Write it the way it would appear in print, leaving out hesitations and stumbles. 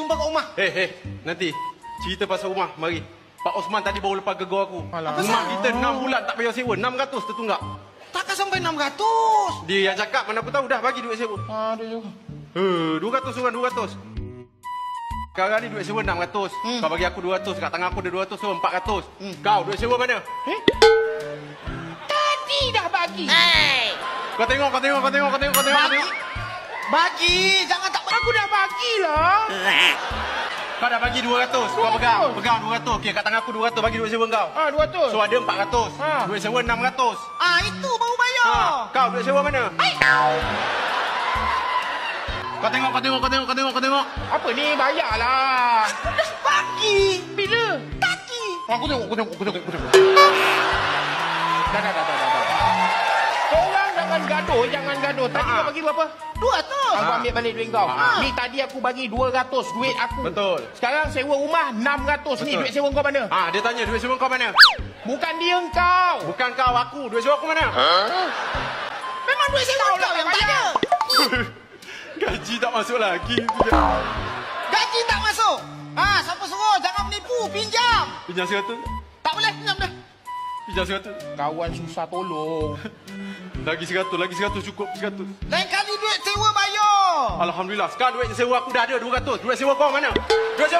jumpa kat rumah. Nanti. Cerita pasal rumah, mari. Pak Osman tadi baru lepas gegar aku. Alah. Rumah kita 6 bulan tak bayar sewa. 600 tertunggak. Takkan sampai 600. Dia yang cakap, mana aku tahu dah bagi duit sewa. Aduh. 200 orang, 200. Sekarang ni duit sewa 600. Kau bagi aku 200. Kat tangan aku ada 200, so 400. Kau duit sewa mana? Tadi dah bagi. Kau tengok. Bagi, jangan tak Aku dah bagilah. Kau dah bagi 200. Kau pegang 200. Okey, kat tangan aku 200 bagi duit sewa kau. 200. So ada 400. Duit sewa 600. Itu baru bayar. Kau duit sewa mana? Kau tengok. Apa ni? Bayarlah. Aku dah bagi. Bila? Tadi. Aku tengok. Dah. Korang jangan gaduh. Tadi kau bagi berapa? 200. Aku ambil balik duit kau. Ni tadi aku bagi 200 duit aku. Betul. Sekarang sewa rumah 600. Ni Betul. duit sewa kau mana? Dia tanya duit sewa kau mana? Bukan dia kau. Bukan kau, aku. Duit sewa aku mana? Memang duit sewa kau yang tanya. Gaji tak masuk lagi. Gaji tak masuk. Siapa suruh? Jangan menipu. Pinjam. Pinjam 100. Tak boleh pinjam dah. Pinjam 100. Kawan susah tolong. Lagi 100 cukup 100. Lain kali duit sewa bayar. Alhamdulillah. Sekarang duit sewa aku dah ada 200. Duit sewa kau mana? 200.